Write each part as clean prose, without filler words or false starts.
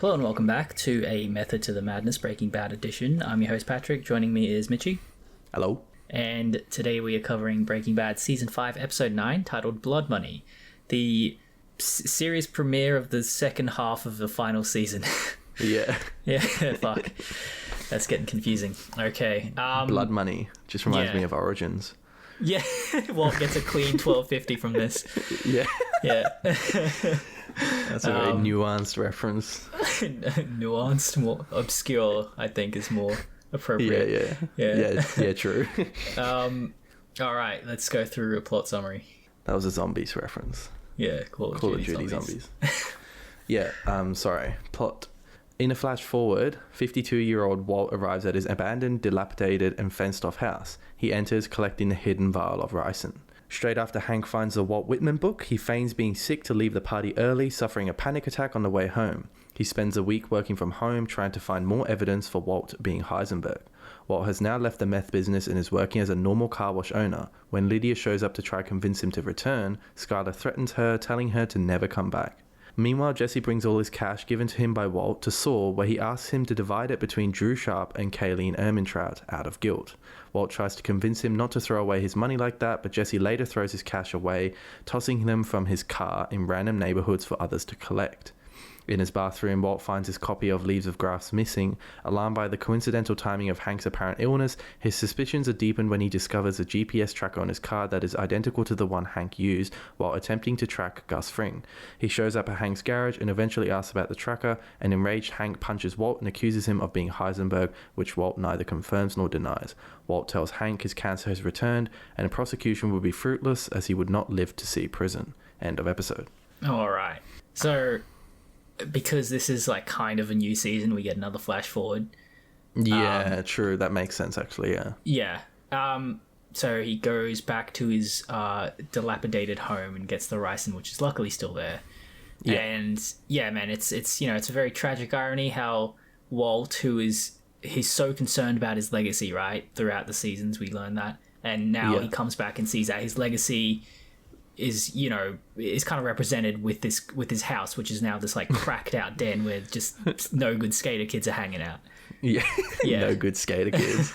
Hello and welcome back to a Method to the Madness Breaking Bad edition. I'm your host Patrick. Joining me is Mitchie. Hello. And today we are covering Breaking Bad Season 5, Episode 9, titled Blood Money. The series premiere of the second half of the final season. Yeah. Yeah, fuck. That's getting confusing. Okay. Blood Money. Just reminds me of Origins. Yeah. Walt gets a clean 1250 from this. Yeah. Yeah. That's a very nuanced reference. Nuanced, more obscure, I think, is more appropriate. Yeah, true. All right, let's go through a plot summary. That was a zombies reference. Yeah, Call of Duty zombies. Yeah, sorry. Plot. In a flash forward, 52-year-old Walt arrives at his abandoned, dilapidated, and fenced-off house. He enters, collecting the hidden vial of ricin. Straight after Hank finds the Walt Whitman book, he feigns being sick to leave the party early, suffering a panic attack on the way home. He spends a week working from home, trying to find more evidence for Walt being Heisenberg. Walt has now left the meth business and is working as a normal car wash owner. When Lydia shows up to try to convince him to return, Skylar threatens her, telling her to never come back. Meanwhile, Jesse brings all his cash given to him by Walt to Saul, where he asks him to divide it between Drew Sharp and Kayleen Ermintrout out of guilt. Walt tries to convince him not to throw away his money like that, but Jesse later throws his cash away, tossing them from his car in random neighborhoods for others to collect. In his bathroom, Walt finds his copy of Leaves of Grass missing. Alarmed by the coincidental timing of Hank's apparent illness, his suspicions are deepened when he discovers a GPS tracker on his car that is identical to the one Hank used while attempting to track Gus Fring. He shows up at Hank's garage and eventually asks about the tracker. An enraged Hank punches Walt and accuses him of being Heisenberg, which Walt neither confirms nor denies. Walt tells Hank his cancer has returned and a prosecution would be fruitless as he would not live to see prison. End of episode. All right. So, because this is like kind of a new season, we get another flash forward. Yeah, true. That makes sense, actually. Yeah. So he goes back to his dilapidated home and gets the ricin, which is luckily still there. Yeah. And yeah, man, it's it's a very tragic irony how Walt, he's so concerned about his legacy, right? Throughout the seasons, we learn that, and now he comes back and sees that his legacy is kind of represented with his house, which is now this like cracked out den where just no good skater kids are hanging out. Yeah. No good skater kids.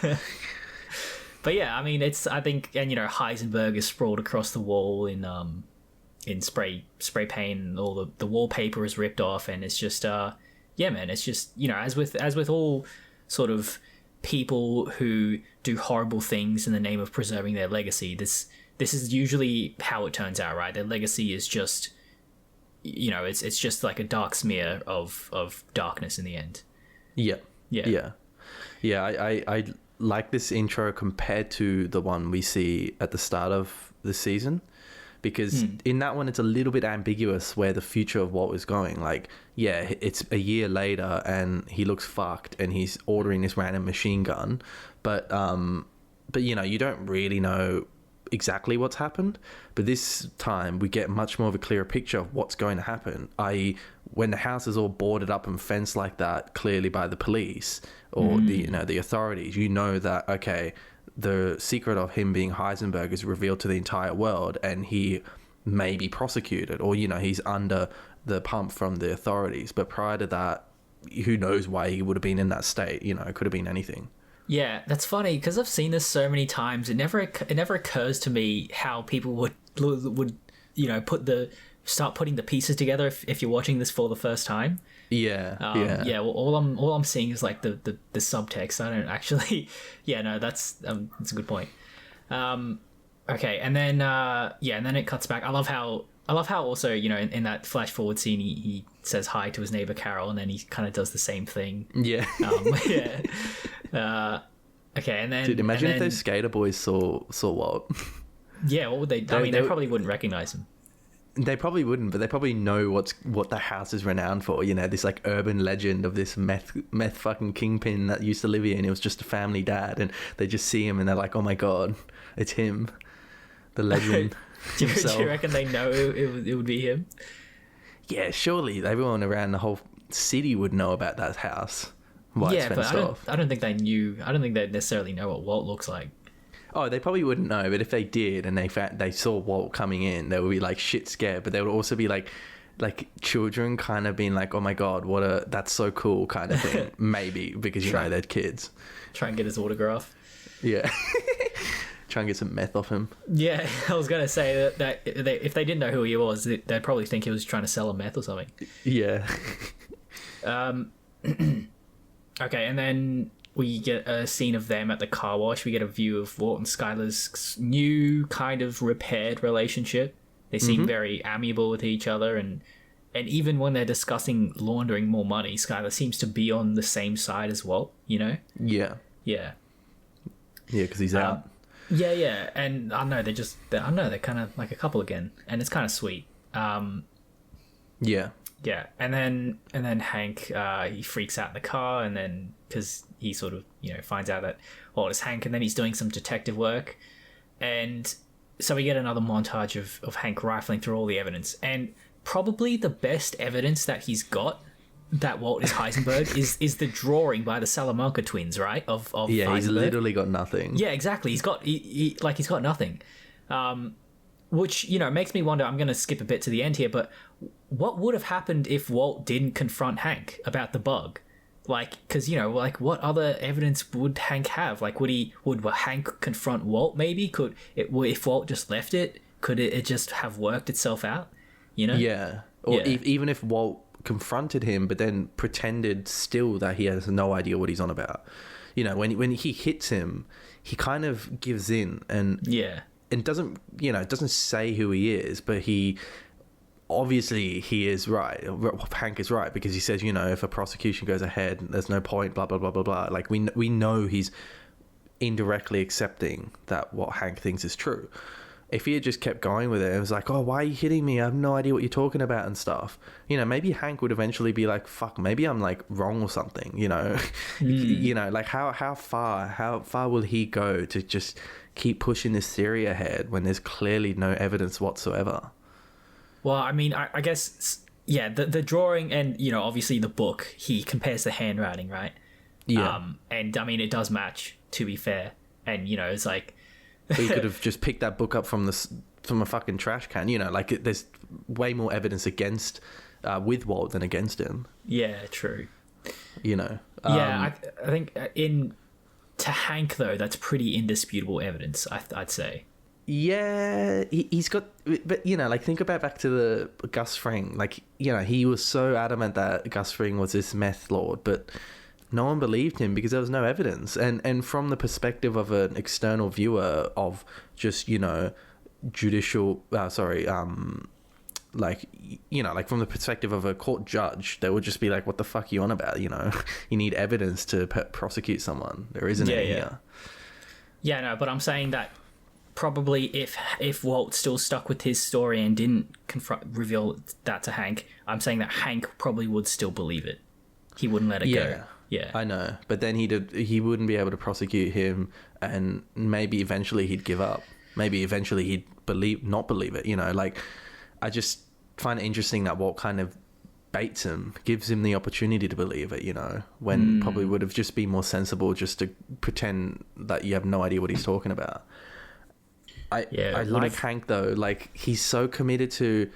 But yeah, I mean, I think Heisenberg is sprawled across the wall in spray paint, and all the wallpaper is ripped off, and it's just man, it's just as with all sort of people who do horrible things in the name of preserving their legacy, this is usually how it turns out, right? Their legacy is just, it's just like a dark smear of darkness in the end. Yeah. I like this intro compared to the one we see at the start of the season, because in that one it's a little bit ambiguous where the future of Walt is going. Like, yeah, it's a year later and he looks fucked and he's ordering this random machine gun, but you don't really know exactly what's happened. But this time we get much more of a clearer picture of what's going to happen, i.e. when the house is all boarded up and fenced like that, clearly by the police or the authorities, that okay, the secret of him being Heisenberg is revealed to the entire world and he may be prosecuted, or he's under the pump from the authorities. But prior to that, who knows why he would have been in that state? It could have been anything. Yeah, that's funny because I've seen this so many times. It never occurs to me how people would start putting the pieces together if you're watching this for the first time. Yeah. Well, all I'm seeing is like the subtext. I don't actually. Yeah, no, that's a good point. Okay, and then and then it cuts back. I love how also in that flash forward scene he says hi to his neighbor Carol, and then he kind of does the same thing. Yeah. Okay, and then dude, imagine if those skater boys saw Walt. Yeah, what would they? I mean, they probably wouldn't recognize him. They probably wouldn't, but they probably know what the house is renowned for. This like urban legend of this meth fucking kingpin that used to live here, and it was just a family dad, and they just see him and they're like, oh my god, it's him, the legend. do you reckon they know it would be him? Yeah, surely everyone around the whole city would know about that house. Yeah, but I don't think they knew. I don't think they necessarily know what Walt looks like. Oh, they probably wouldn't know, but if they did and they saw Walt coming in, they would be like shit scared, but they would also be like like children kind of being like, oh my god, that's so cool kind of thing. Maybe because they're kids. Try and get his autograph. Yeah. Try and get some meth off him. Yeah, I was gonna say that if they didn't know who he was, they'd probably think he was trying to sell a meth or something. Yeah. Okay, and then we get a scene of them at the car wash. We get a view of Walt and Skylar's new kind of repaired relationship. They seem very amiable with each other, and even when they're discussing laundering more money, Skylar seems to be on the same side as Walt, Yeah. Yeah, because he's out. Yeah, and I know they're kind of like a couple again, and it's kind of sweet. Yeah, and then Hank, he freaks out in the car, and then because he sort of finds out that Walt is Hank, and then he's doing some detective work, and so we get another montage of Hank rifling through all the evidence, and probably the best evidence that he's got that Walt is Heisenberg is the drawing by the Salamanca twins, right? Of yeah, Heisenberg. He's literally got nothing. Yeah, exactly. He's got nothing, which makes me wonder. I'm going to skip a bit to the end here, but what would have happened if Walt didn't confront Hank about the bug? Because what other evidence would Hank have? Would Hank confront Walt? Maybe if Walt just left it, could it just have worked itself out? Yeah, or even if Walt confronted him, but then pretended still that he has no idea what he's on about. When he hits him, he kind of gives in and doesn't say who he is, but he is right. Hank is right, because he says, if a prosecution goes ahead, there's no point, blah blah blah blah blah. Like we know he's indirectly accepting that what Hank thinks is true. If he had just kept going with it, it was like, oh, why are you hitting me? I have no idea what you're talking about and stuff. Maybe Hank would eventually be like, fuck, maybe I'm like wrong or something, like how far will he go to just keep pushing this theory ahead when there's clearly no evidence whatsoever? Well, I mean, I guess, yeah, the drawing and, obviously the book, he compares the handwriting, right? Yeah. And I mean, it does match, to be fair. And, it's like, he could have just picked that book up from a fucking trash can. There's way more evidence against with Walt than against him. Yeah, true. Yeah, I think to Hank though, that's pretty indisputable evidence. I'd say. Yeah, he's got, but think about back to the Gus Fring. He was so adamant that Gus Fring was this meth lord, but no one believed him because there was no evidence. And from the perspective of an external viewer of just, judicial, from the perspective of a court judge, they would just be like, what the fuck are you on about? You need evidence to prosecute someone. There isn't any here. Yeah, no, but I'm saying that probably if Walt still stuck with his story and didn't reveal that to Hank, I'm saying that Hank probably would still believe it. He wouldn't let it go. Yeah, I know, but then he wouldn't be able to prosecute him, and maybe eventually he'd give up. Maybe eventually he'd not believe it. I just find it interesting that Walt kind of baits him, gives him the opportunity to believe it. When probably would have just been more sensible just to pretend that you have no idea what he's talking about. I like Hank though. He's so committed to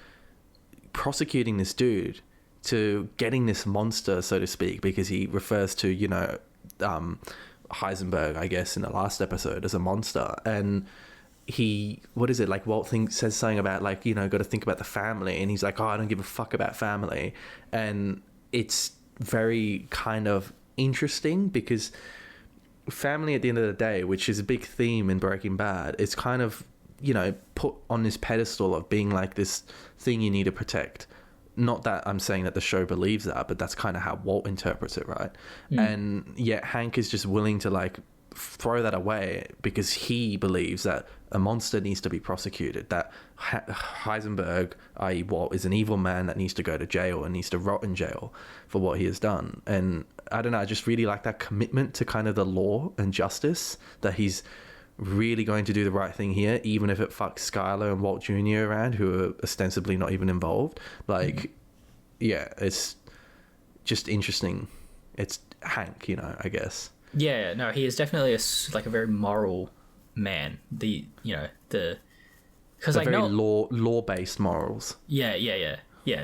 prosecuting this dude, to getting this monster, so to speak, because he refers to Heisenberg, I guess, in the last episode as a monster. And Walt says something about got to think about the family, and he's like, oh, I don't give a fuck about family. And it's very kind of interesting because family at the end of the day, which is a big theme in Breaking Bad, it's kind of put on this pedestal of being like this thing you need to protect. Not that I'm saying that the show believes that, but that's kind of how Walt interprets it, right? And yet Hank is just willing to throw that away because he believes that a monster needs to be prosecuted, that Heisenberg, i.e. Walt, is an evil man that needs to go to jail and needs to rot in jail for what he has done. And I don't know, I just really like that commitment to kind of the law and justice, that he's really going to do the right thing here, even if it fucks Skylar and Walt Jr. around, who are ostensibly not even involved. Yeah, it's just interesting. It's Hank, I guess. Yeah, no, he is definitely a very moral man. Because very law-based morals. Yeah.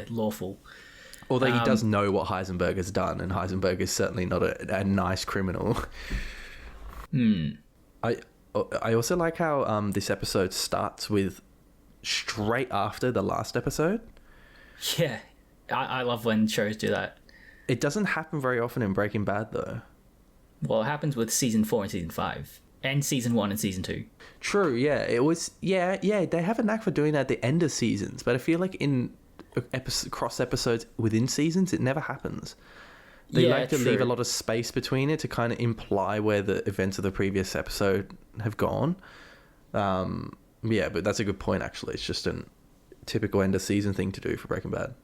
lawful. Although he does know what Heisenberg has done, and Heisenberg is certainly not a nice criminal. I also like how this episode starts with straight after the last episode. Yeah, I love when shows do that. It doesn't happen very often in Breaking Bad, though. Well, it happens with season 4 and season 5, and season 1 and season 2. True, yeah. It was, yeah. They have a knack for doing that at the end of seasons, but I feel like in cross episodes within seasons, it never happens. They like to leave a lot of space between it to kind of imply where the events of the previous episode have gone. Yeah, but that's a good point, actually. It's just a typical end of season thing to do for Breaking Bad.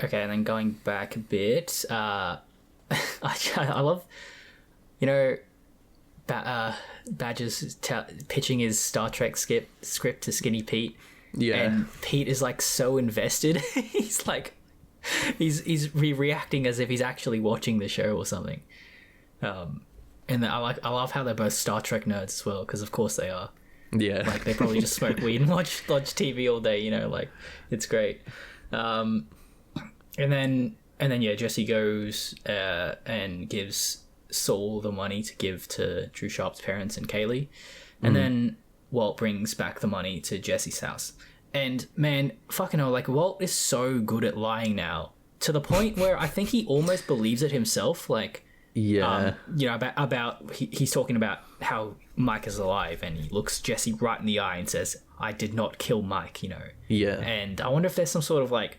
Okay, and then going back a bit, I love, Badger's pitching his Star Trek script to Skinny Pete. Yeah. And Pete is like so invested. He's like, he's reacting as if he's actually watching the show or something. And I love how they're both Star Trek nerds as well, because of course they are. Yeah. Like they probably just smoke weed and watch TV all day, like it's great. And then Jesse goes and gives Saul the money to give to Drew Sharp's parents and Kaylee. And then Walt brings back the money to Jesse's house. And man, fucking hell, like Walt is so good at lying now, to the point where I think he almost believes it himself. Like, about he's talking about how Mike is alive, and he looks Jesse right in the eye and says, "I did not kill Mike," Yeah. And I wonder if there's some sort of like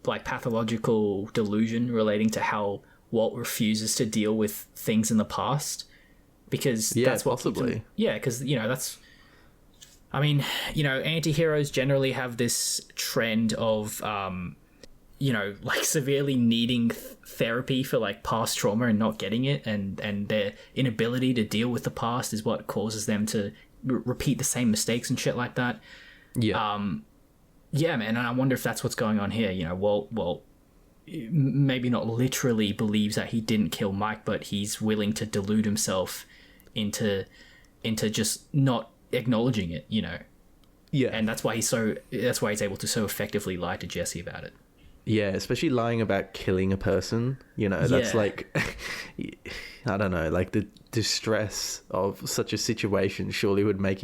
pathological delusion relating to how Walt refuses to deal with things in the past, because that's what possibly. Because that's. I mean, anti-heroes generally have this trend of, like severely needing therapy for like past trauma and not getting it, and their inability to deal with the past is what causes them to repeat the same mistakes and shit like that. Yeah. Yeah, man, and I wonder if that's what's going on here. Walt maybe not literally believes that he didn't kill Mike, but he's willing to delude himself into just not acknowledging it, Yeah. And that's why he's able to so effectively lie to Jesse about it. Yeah, especially lying about killing a person, that's like, I don't know, like the distress of such a situation surely would make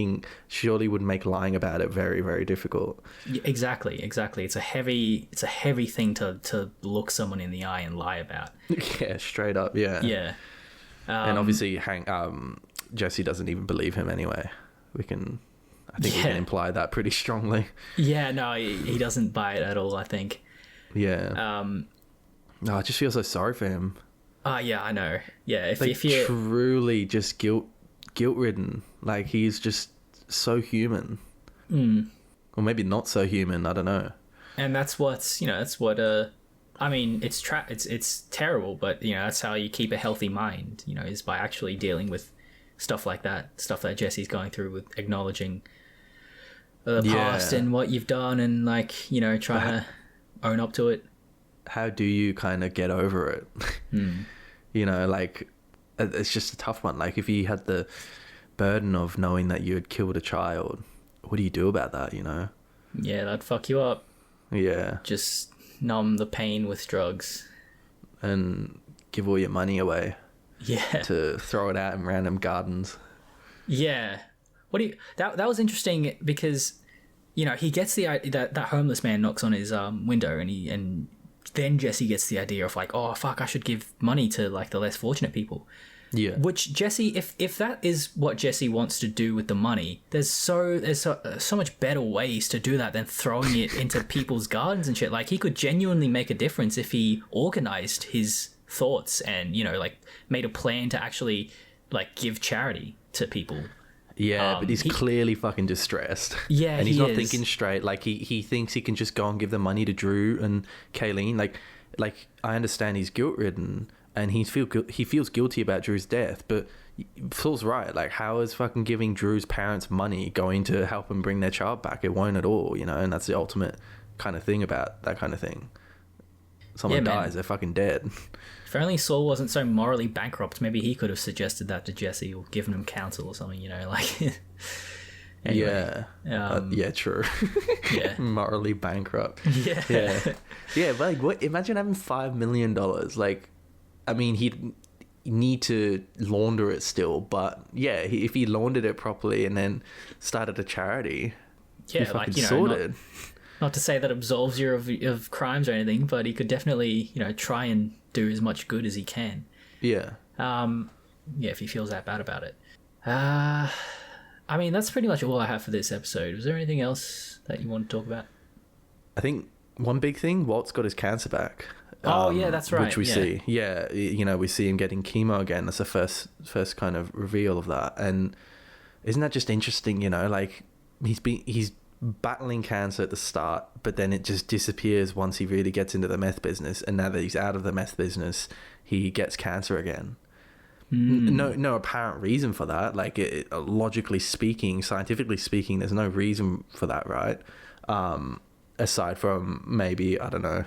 lying about it very, very difficult. Yeah, exactly. It's a heavy thing to look someone in the eye and lie about. Yeah, straight up. Yeah. Yeah. And obviously Jesse doesn't even believe him anyway. I think we can imply that pretty strongly. Yeah, no, he doesn't buy it at all, I think. Yeah. I just feel so sorry for him. Yeah, I know. Yeah, if you're you truly just guilt-ridden, like he's just so human. Or maybe not so human, I don't know. And that's what I mean, it's terrible, but that's how you keep a healthy mind, is by actually dealing with stuff like that, stuff that Jesse's going through, with acknowledging the past and what you've done, and like trying to own up to it. How do you kind of get over it? Like it's just a tough one. Like if you had the burden of knowing that you had killed a child, what do you do about that? Yeah, that'd fuck you up. Yeah, just numb the pain with drugs and give all your money away. Yeah. To throw it out in random gardens. Yeah. That was interesting because, he gets the idea that homeless man knocks on his window, and then Jesse gets the idea of like, oh fuck, I should give money to like the less fortunate people. Yeah. Which Jesse, if that is what Jesse wants to do with the money, there's so much better ways to do that than throwing it into people's gardens and shit. Like he could genuinely make a difference if he organized his thoughts and like made a plan to actually like give charity to people. Yeah, but he's clearly fucking distressed. Yeah, and he's not thinking straight. Like he thinks he can just go and give the money to Drew and Kayleen. Like I understand he's guilt ridden and he feels guilty about Drew's death, but Phil's right. Like how is fucking giving Drew's parents money going to help them bring their child back? It won't at all, and that's the ultimate kind of thing about that kind of thing. Someone dies, they're fucking dead. If only Saul wasn't so morally bankrupt, maybe he could have suggested that to Jesse or given him counsel or something, like. Anyway, yeah, true. yeah. Morally bankrupt. Yeah. Yeah, but like, what? Imagine having $5 million. Like, I mean, he'd need to launder it still, but yeah, if he laundered it properly and then started a charity, Yeah, he'd like, fucking you know, sorted. not to say that absolves you of crimes or anything, but he could definitely, you know, try and do as much good as he can. Yeah. Yeah, if he feels that bad about it. I mean, that's pretty much all I have for this episode. Was there anything else that you want to talk about? I think one big thing, Walt's got his cancer back. Oh, yeah, that's right. Which we see. Yeah, you know, we see him getting chemo again. That's the first kind of reveal of that. And isn't that just interesting, you know? Like, he's battling cancer at the start, but then it just disappears once he really gets into the meth business. And now that he's out of the meth business, he gets cancer again. No apparent reason for that. Like, logically speaking, scientifically speaking, there's no reason for that, right? Aside from maybe, I don't know,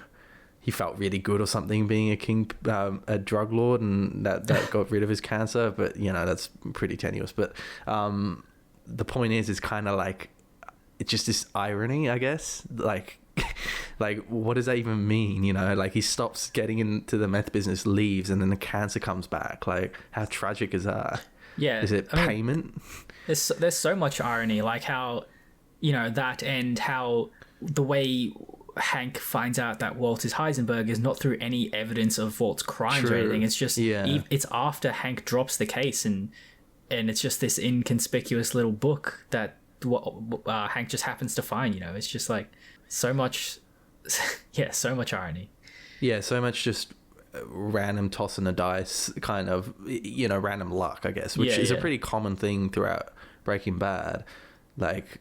he felt really good or something being a drug lord, and that got rid of his cancer. But, you know, that's pretty tenuous. But the point is kind of like, it's just this irony, I guess. Like, what does that even mean? You know, like, he stops getting into the meth business, leaves, and then the cancer comes back. Like, how tragic is that? Yeah. Is it payment? There's so much irony, like how, you know, that, and how the way Hank finds out that Walt is Heisenberg is not through any evidence of Walt's crimes or anything. It's just, it's after Hank drops the case, and it's just this inconspicuous little book that Hank just happens to find, you know. It's just like so much irony. Yeah, so much just random tossing a dice, kind of, you know, random luck, I guess, which is a pretty common thing throughout Breaking Bad. Like,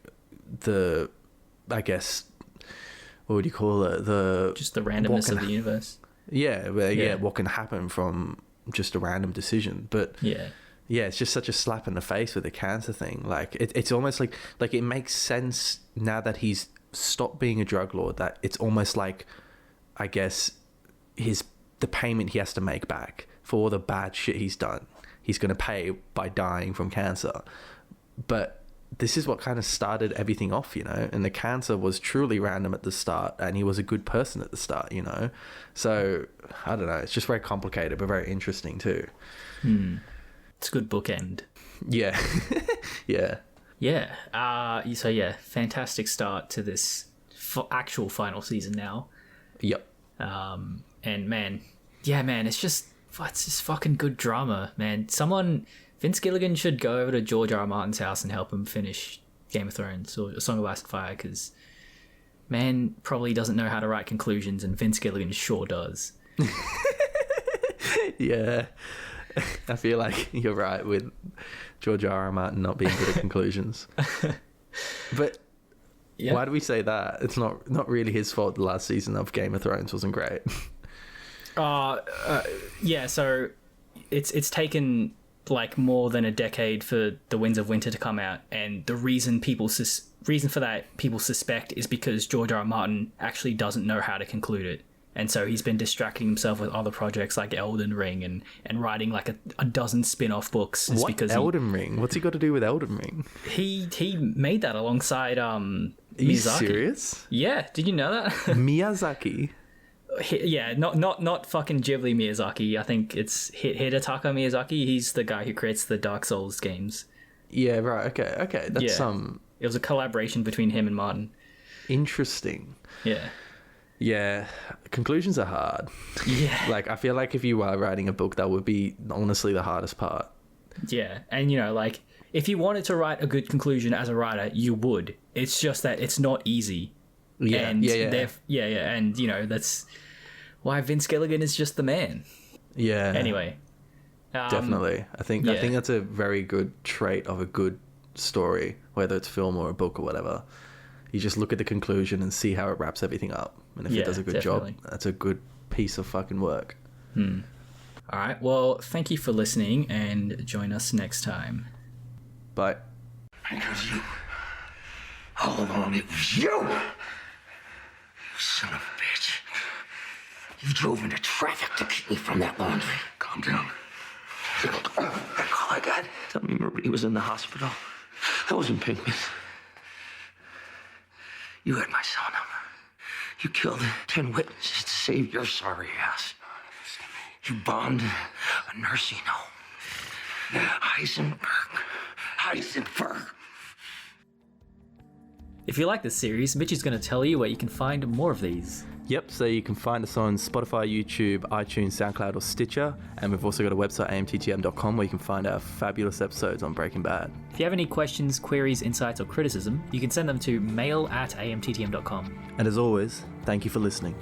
I guess, what would you call it? Just the randomness of the universe. Yeah, what can happen from just a random decision. But yeah, it's just such a slap in the face with the cancer thing. Like, it's almost like it makes sense now that he's stopped being a drug lord, that it's almost like, I guess, the payment he has to make back for all the bad shit he's done, he's going to pay by dying from cancer. But this is what kind of started everything off, you know, and the cancer was truly random at the start, and he was a good person at the start, you know. So, I don't know, it's just very complicated, but very interesting too. It's a good bookend. Yeah. Yeah. So yeah, fantastic start to this actual final season now. Yep. And man, it's just fucking good drama, man. Vince Gilligan should go over to George R. R. Martin's house and help him finish Game of Thrones or A Song of Ice and Fire, because man probably doesn't know how to write conclusions, and Vince Gilligan sure does. Yeah. I feel like you're right with George R. R. Martin not being good at conclusions. But why do we say that? It's not really his fault. The last season of Game of Thrones wasn't great. Yeah, so it's taken like more than a decade for The Winds of Winter to come out, and the reason for that people suspect is because George R. R. Martin actually doesn't know how to conclude it. And so he's been distracting himself with other projects like Elden Ring and writing like a dozen spin-off books. Elden Ring? What's he got to do with Elden Ring? He made that alongside Miyazaki. Are you serious? Yeah, did you know that? Miyazaki? Yeah, not fucking Ghibli Miyazaki. I think it's Hidetaka Miyazaki. He's the guy who creates the Dark Souls games. Yeah, right. Okay. That's It was a collaboration between him and Martin. Interesting. Yeah. Yeah, conclusions are hard. Yeah. Like, I feel like if you were writing a book, that would be honestly the hardest part. Yeah, and you know, like, if you wanted to write a good conclusion as a writer, you would. It's just that it's not easy. Yeah, and and you know, that's why Vince Gilligan is just the man. Yeah. Anyway. Definitely. I think that's a very good trait of a good story, whether it's film or a book or whatever. You just look at the conclusion and see how it wraps everything up. And if it does a good job, that's a good piece of fucking work. All right. Well, thank you for listening, and join us next time. Bye. Because you. All along, it was you! You son of a bitch. You drove into traffic to keep me from that laundry. Calm down. That call I got, tell me Marie was in the hospital. That wasn't Pinkman. You had my cell number. You killed 10 witnesses to save your sorry ass. You bombed a nursing home. Heisenberg. If you like this series, Mitch is going to tell you where you can find more of these. Yep, so you can find us on Spotify, YouTube, iTunes, SoundCloud, or Stitcher. And we've also got a website, amttm.com, where you can find our fabulous episodes on Breaking Bad. If you have any questions, queries, insights, or criticism, you can send them to mail@amttm.com. And as always, thank you for listening.